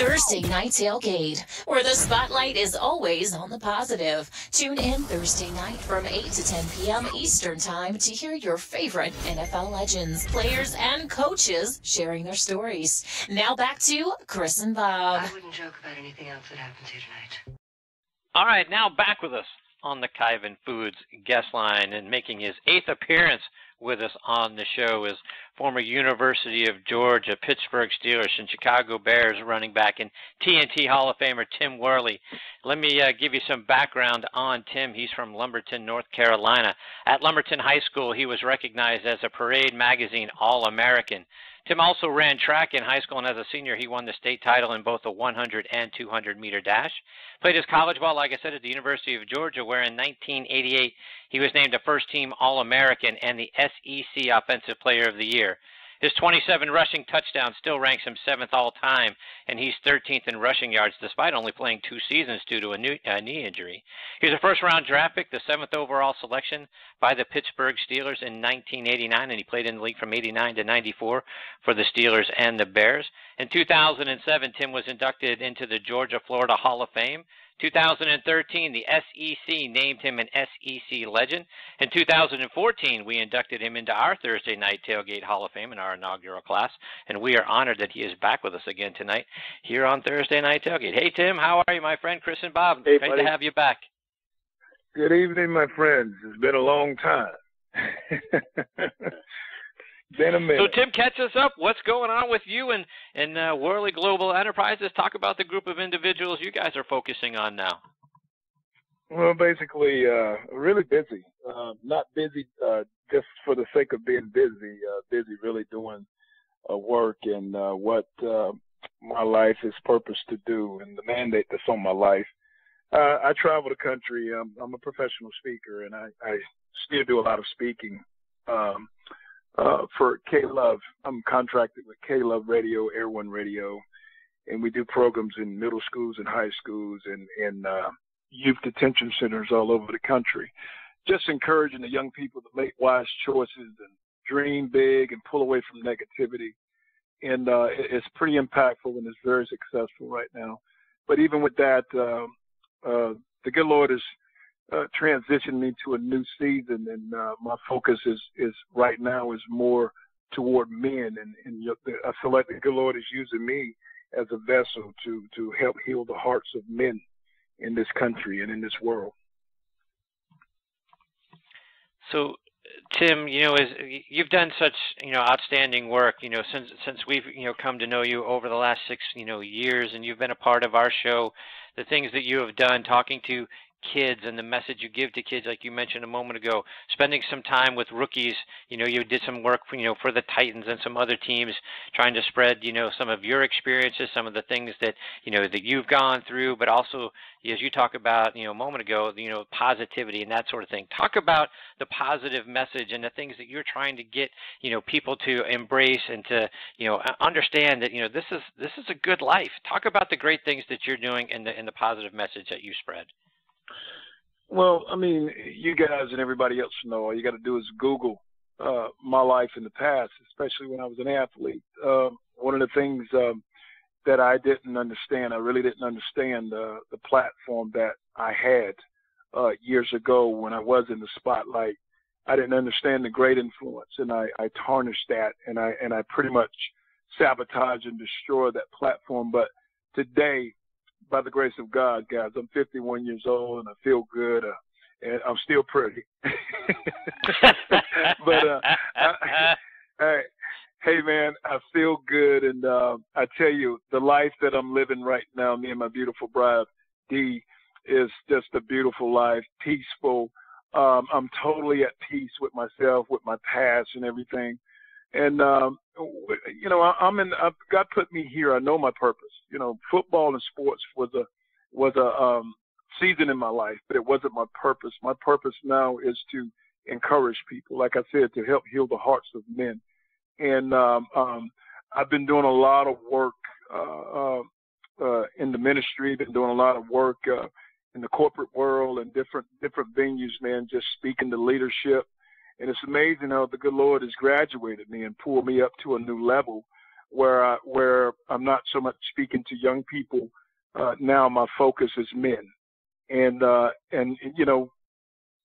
Thursday Night Tailgate, where the spotlight is always on the positive. Tune in Thursday night from 8 to 10 p.m. Eastern Time to hear your favorite NFL legends, players, and coaches sharing their stories. Now back to Chris and Bob. I wouldn't joke about anything else that happens here tonight. All right, now back with us on the Kyvan Foods guest line, and making his 8th appearance with us on the show is former University of Georgia, Pittsburgh Steelers, and Chicago Bears running back and TNT Hall of Famer Tim Worley. Let me give you some background on Tim. He's from Lumberton, North Carolina. At Lumberton High School, he was recognized as a Parade Magazine All-American. Tim also ran track in high school, and as a senior, he won the state title in both the 100 and 200-meter dash. Played his college ball, like I said, at the University of Georgia, where in 1988 he was named a first-team All-American and the SEC Offensive Player of the Year. His 27 rushing touchdowns still ranks him 7th all-time, and he's 13th in rushing yards despite only playing 2 seasons due to a knee injury. He was a first-round draft pick, the 7th overall selection by the Pittsburgh Steelers in 1989, and he played in the league from 89 to 94 for the Steelers and the Bears. In 2007, Tim was inducted into the Georgia-Florida Hall of Fame. 2013, the SEC named him an SEC legend. In 2014, we inducted him into our Thursday Night Tailgate Hall of Fame in our inaugural class, and we are honored that he is back with us again tonight here on Thursday Night Tailgate. Hey, Tim, how are you, my friend? Chris and Bob, hey, great to have you back. Good evening, my friends. It's been a long time. Been a minute. So, Tim, catch us up. What's going on with you and Worley Global Enterprises? Talk about the group of individuals you guys are focusing on now. Well, basically, really busy. Not busy just for the sake of being busy. Busy really doing work and what my life is purposed to do and the mandate that's on my life. I travel the country. I'm a professional speaker, and I still do a lot of speaking. For K-Love, I'm contracted with K-Love Radio, Air One Radio, and we do programs in middle schools and high schools and youth detention centers all over the country. Just encouraging the young people to make wise choices and dream big and pull away from negativity. And it's pretty impactful and it's very successful right now. But even with that, the good Lord is transitioned me to a new season, and my focus is right now is more toward men, and I feel like the good Lord is using me as a vessel to help heal the hearts of men in this country and in this world. So, Tim, as you've done such outstanding work, since we've come to know you over the last 6 years, and you've been a part of our show, the things that you have done, talking to kids and the message you give to kids, like you mentioned a moment ago, spending some time with rookies. You did some work for the Titans and some other teams, trying to spread some of your experiences, some of the things that that you've gone through, but also, as you talk about a moment ago, positivity and that sort of thing. Talk about the positive message and the things that you're trying to get people to embrace and to understand that this is a good life. Talk about the great things that you're doing and the positive message that you spread. Well, I mean, you guys and everybody else know, all you got to do is Google my life in the past, especially when I was an athlete. One of the things that I didn't understand, I really didn't understand the platform that I had years ago when I was in the spotlight. I didn't understand the great influence, and I tarnished that, and I pretty much sabotaged and destroyed that platform. But today, by the grace of God, guys, I'm 51 years old and I feel good, and I'm still pretty. But hey, man, I feel good, and I tell you, the life that I'm living right now, me and my beautiful bride, Dee, is just a beautiful life, peaceful. I'm totally at peace with myself, with my past and everything. And, God put me here. I know my purpose. Football and sports was a season in my life, but it wasn't my purpose. My purpose now is to encourage people, like I said, to help heal the hearts of men. And I've been doing a lot of work in the ministry, been doing a lot of work in the corporate world and different venues, man, just speaking to leadership. And it's amazing how the good Lord has graduated me and pulled me up to a new level where I'm not so much speaking to young people. Now my focus is men, and you know,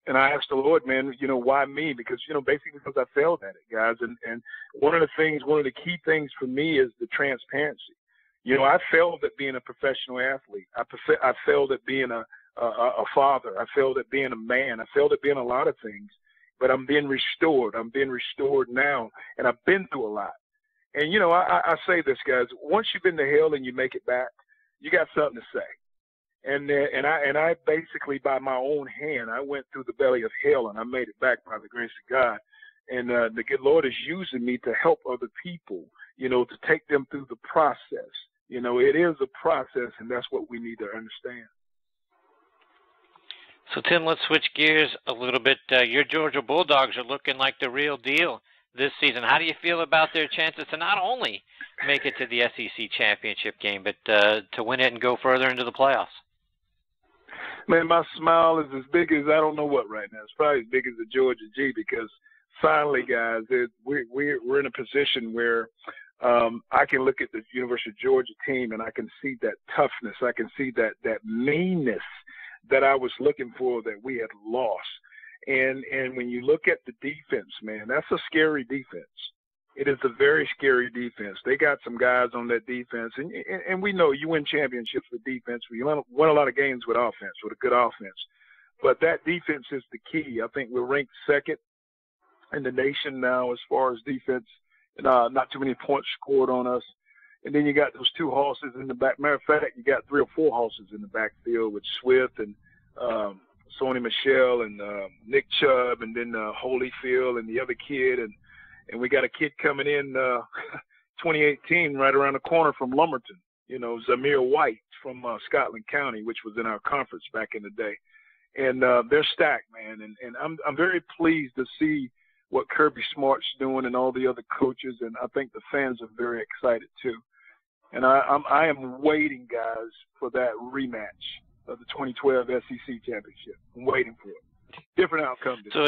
and I asked the Lord, man, you know, why me? Because, you know, basically because I failed at it, guys. And one of the key things for me is the transparency. You know, I failed at being a professional athlete. I failed at being a father. I failed at being a man. I failed at being a lot of things. But I'm being restored. I'm being restored now, and I've been through a lot. And, you know, I say this, guys, once you've been to hell and you make it back, you got something to say. And I basically, by my own hand, I went through the belly of hell, and I made it back by the grace of God. And the good Lord is using me to help other people, you know, to take them through the process. You know, it is a process, and that's what we need to understand. So, Tim, let's switch gears a little bit. Your Georgia Bulldogs are looking like the real deal this season. How do you feel about their chances to not only make it to the SEC championship game, but to win it and go further into the playoffs? Man, my smile is as big as I don't know what right now. It's probably as big as the Georgia G, because finally, guys, we're in a position where I can look at the University of Georgia team and I can see that toughness. I can see that meanness that I was looking for that we had lost. And when you look at the defense, man, that's a scary defense. It is a very scary defense. They got some guys on that defense, and we know you win championships with defense. We win a lot of games with offense, with a good offense. But that defense is the key. I think we're ranked second in the nation now as far as defense. Not too many points scored on us. And then you got those two horses in the back. Matter of fact, you got 3 or 4 horses in the backfield with Swift and Sony Michel and Nick Chubb, and then Holyfield and the other kid. And we got a kid coming in 2018 right around the corner from Lumberton, you know, Zamir White from Scotland County, which was in our conference back in the day. And they're stacked, man. And I'm very pleased to see what Kirby Smart's doing and all the other coaches. And I think the fans are very excited too. And I am waiting, guys, for that rematch of the 2012 SEC championship. I'm waiting for it. Different outcome. So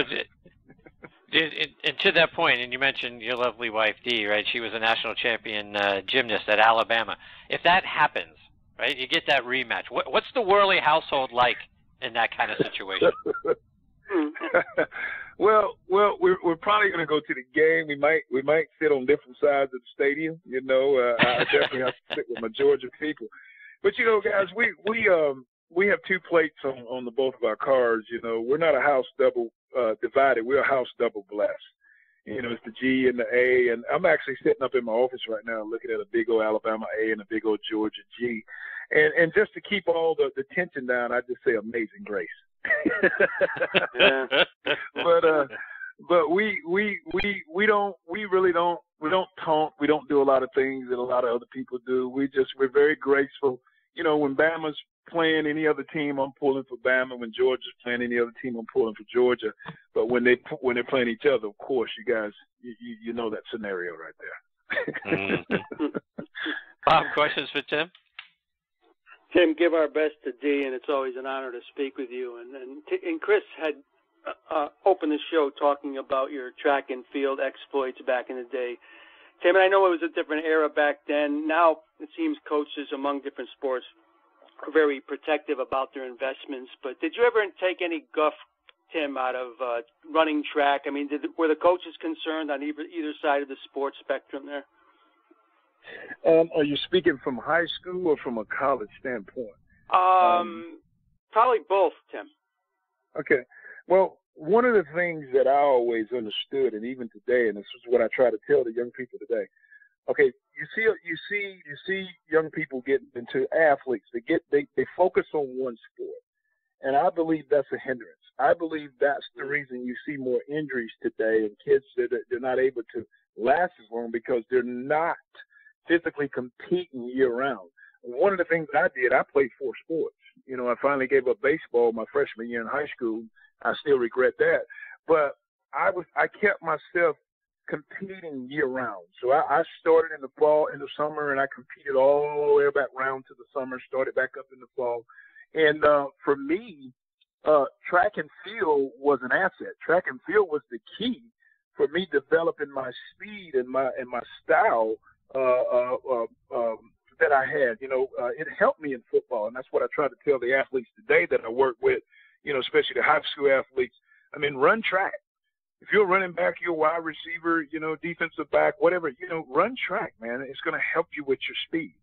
and to that point, and you mentioned your lovely wife, Dee, right? She was a national champion gymnast at Alabama. If that happens, right, you get that rematch. What's the Worley household like in that kind of situation? Well, we're probably going to go to the game. We might sit on different sides of the stadium. You know, I definitely have to sit with my Georgia people. But you know, guys, we have 2 plates on the both of our cars. You know, we're not a house double divided. We're a house double blessed. You know, it's the G and the A. And I'm actually sitting up in my office right now looking at a big old Alabama A and a big old Georgia G. And just to keep all the tension down, I just say Amazing Grace. But we really don't taunt. We don't do a lot of things that a lot of other people do. We're very graceful. You know, when Bama's playing any other team, I'm pulling for Bama. When Georgia's playing any other team, I'm pulling for Georgia. But when they're playing each other, of course, you guys, you know that scenario right there. Bob, questions for Tim? Tim, give our best to Dee, and it's always an honor to speak with you. And Chris had opened the show talking about your track and field exploits back in the day. Tim, and I know it was a different era back then. Now it seems coaches among different sports are very protective about their investments. But did you ever take any guff, Tim, out of running track? I mean, were the coaches concerned on either side of the sports spectrum there? Are you speaking from high school or from a college standpoint? Probably both, Tim. Okay. Well, one of the things that I always understood, and even today, and this is what I try to tell the young people today. Okay, you see young people get into athletes. They focus on one sport, and I believe that's a hindrance. I believe that's the reason you see more injuries today, and kids that they're not able to last as long because they're not physically competing year-round. One of the things I did, I played 4 sports. You know, I finally gave up baseball my freshman year in high school. I still regret that. But I kept myself competing year-round. So I started in the fall, in the summer, and I competed all the way back round to the summer, started back up in the fall. And for me, track and field was an asset. Track and field was the key for me developing my speed and my style that I had. It helped me in football, and that's what I try to tell the athletes today that I work with, especially the high school athletes. I mean, run track. If you're running back, you're a wide receiver, defensive back, whatever, run track, man. It's going to help you with your speed.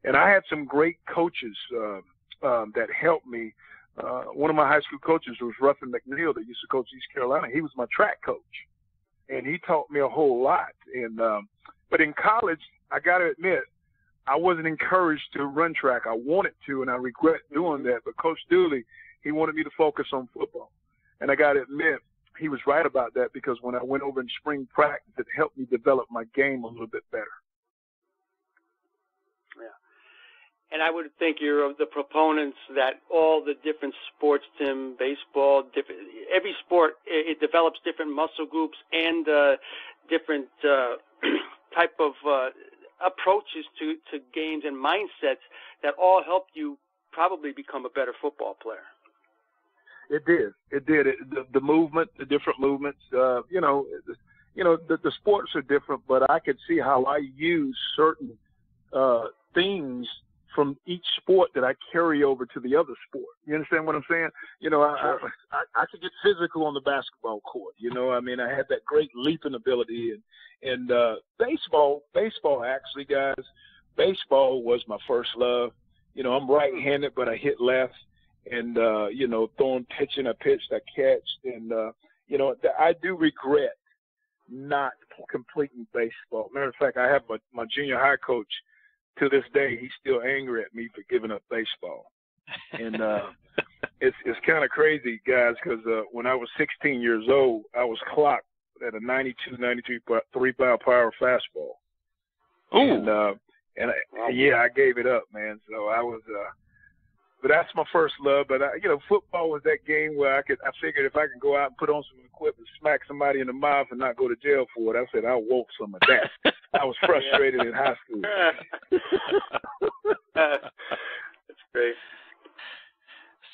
And I had some great coaches that helped me. One of my high school coaches was Ruffin McNeil that used to coach East Carolina. He was my track coach, and he taught me a whole lot. And but in college, I got to admit, I wasn't encouraged to run track. I wanted to, and I regret doing that. But Coach Dooley, he wanted me to focus on football. And I got to admit, he was right about that, because when I went over in spring practice, it helped me develop my game a little bit better. Yeah. And I would think you're of the proponents that all the different sports, Tim, baseball, every sport, it develops different muscle groups and different type of approaches to games and mindsets that all help you probably become a better football player. It did. The movement, the different movements, the sports are different, but I could see how I use certain things from each sport that I carry over to the other sport. You understand what I'm saying? I could get physical on the basketball court. I had that great leaping ability, and baseball actually, guys, baseball was my first love. I'm right-handed, but I hit left. And, throwing, pitching, I pitched, I catched. And, I do regret not completing baseball. Matter of fact, I have my junior high coach to this day. He's still angry at me for giving up baseball. And it's kind of crazy, guys, because when I was 16 years old, I was clocked at a 92, 93 power fastball. Ooh. I gave it up, man. So I was but that's my first love. But football was that game where I figured if I could go out and put on some equipment, smack somebody in the mouth, and not go to jail for it, I said I'll woke some of that. I was frustrated in high school. That's great.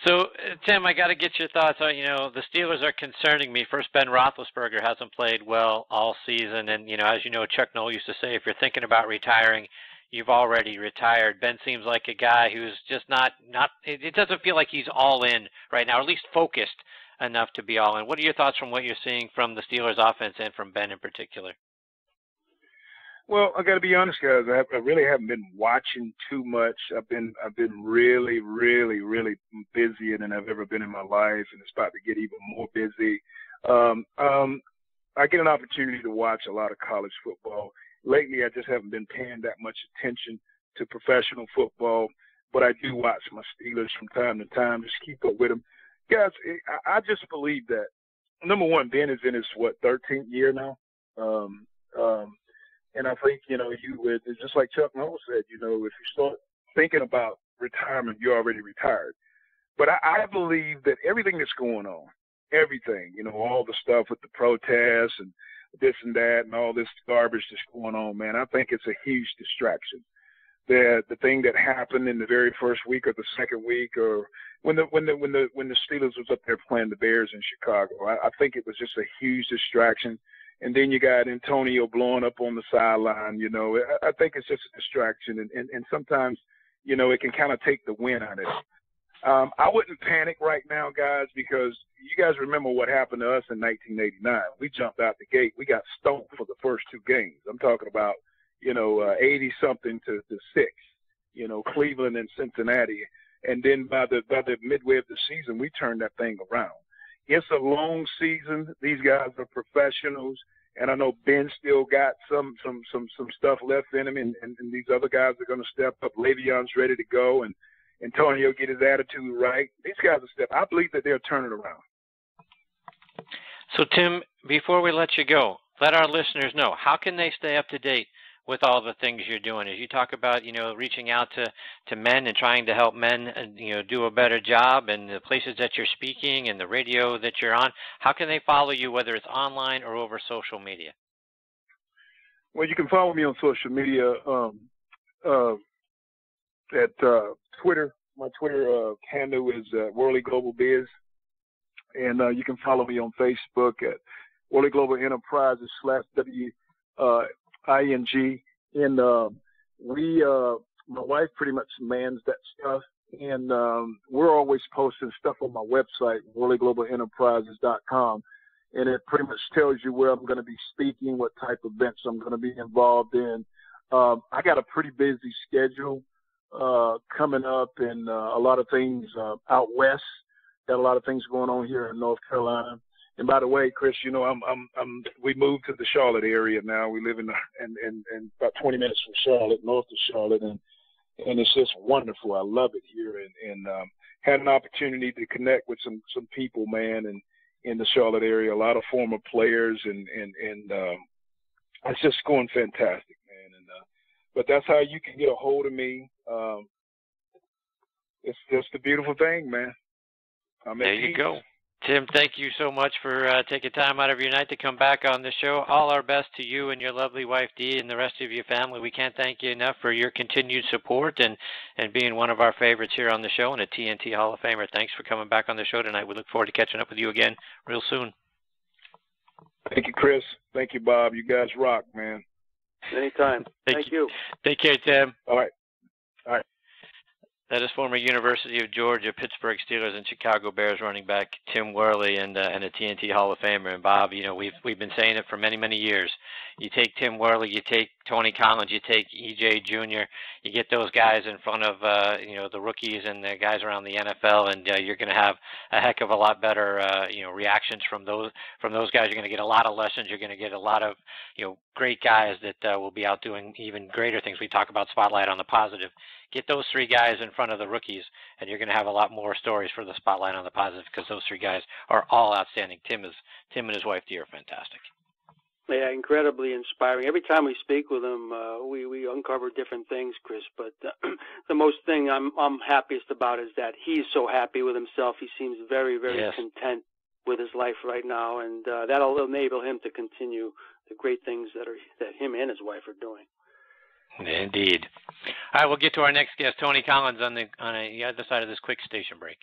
So, Tim, I got to get your thoughts on, the Steelers are concerning me. First, Ben Roethlisberger hasn't played well all season, and as you know, Chuck Noll used to say, if you're thinking about retiring, you've already retired. Ben seems like a guy who's just not. It doesn't feel like he's all in right now, or at least focused enough to be all in. What are your thoughts from what you're seeing from the Steelers offense and from Ben in particular? Well, I got to be honest, guys. I really haven't been watching too much. I've been really, really, really busier than I've ever been in my life, and it's about to get even more busy. I get an opportunity to watch a lot of college football. Lately, I just haven't been paying that much attention to professional football, but I do watch my Steelers from time to time, just keep up with them. Guys, I just believe that, number one, Ben is in his, 13th year now. And I think, it's just like Chuck Noll said, if you start thinking about retirement, you're already retired. But I believe that everything that's going on, everything, all the stuff with the protests and this and that and all this garbage that's going on, man, I think it's a huge distraction. The thing that happened in the very first week or the second week, or when the Steelers was up there playing the Bears in Chicago, I think it was just a huge distraction. And then you got Antonio blowing up on the sideline. I think it's just a distraction, and sometimes it can kind of take the wind out of it. I wouldn't panic right now, guys, because you guys remember what happened to us in 1989. We jumped out the gate. We got stoned for the first two games. I'm talking about, 80-something to 6, Cleveland and Cincinnati. And then by the midway of the season, we turned that thing around. It's a long season. These guys are professionals. And I know Ben still got some stuff left in him, and these other guys are going to step up. Le'Veon's ready to go, and Antonio get his attitude right. These guys are step. I believe that they'll turn it around. So, Tim, before we let you go, let our listeners know, how can they stay up to date with all the things you're doing? As you talk about, reaching out to men and trying to help men, do a better job, and the places that you're speaking and the radio that you're on, how can they follow you, whether it's online or over social media? Well, you can follow me on social media at Twitter. My Twitter handle is Worley Global Biz. And you can follow me on Facebook at Worley Global Enterprises /WING. And my wife pretty much mans that stuff. And we're always posting stuff on my website, WorleyGlobalEnterprises.com. And it pretty much tells you where I'm going to be speaking, what type of events I'm going to be involved in. I got a pretty busy schedule coming up, and a lot of things out west. Got a lot of things going on here in North Carolina. And by the way, Chris, you know, we moved to the Charlotte area now. We live in about 20 minutes from Charlotte, north of Charlotte, and it's just wonderful. I love it here, and had an opportunity to connect with some people, man, and in the Charlotte area, a lot of former players, and it's just going fantastic, man. And but that's how you can get a hold of me. It's just a beautiful thing, man. There you go. Tim, thank you so much for taking time out of your night to come back on the show. All our best to you and your lovely wife, Dee, and the rest of your family. We can't thank you enough for your continued support and being one of our favorites here on the show and a TNT Hall of Famer. Thanks for coming back on the show tonight. We look forward to catching up with you again real soon. Thank you, Chris. Thank you, Bob. You guys rock, man. Anytime. Thank you. Take care, Tim. All right. That is former University of Georgia, Pittsburgh Steelers, and Chicago Bears running back Tim Worley, and a TNT Hall of Famer. And Bob, you know, we've been saying it for many, many years. You take Tim Worley, you take Tony Collins, you take EJ Jr., you get those guys in front of the rookies and the guys around the NFL, and you're going to have a heck of a lot better reactions from those guys. You're going to get a lot of lessons. You're going to get a lot of great guys that will be out doing even greater things. We talk about Spotlight on the Positive. Get those three guys in front of the rookies, and you're going to have a lot more stories for the Spotlight on the Positive, because those three guys are all outstanding. Tim and his wife, Dee, are fantastic. Yeah, incredibly inspiring. Every time we speak with him, we uncover different things, Chris. But the most thing I'm happiest about is that he's so happy with himself. He seems very, very content with his life right now, and that'll enable him to continue the great things that him and his wife are doing. Indeed. All right, we'll get to our next guest, Tony Collins, on the other side of this quick station break.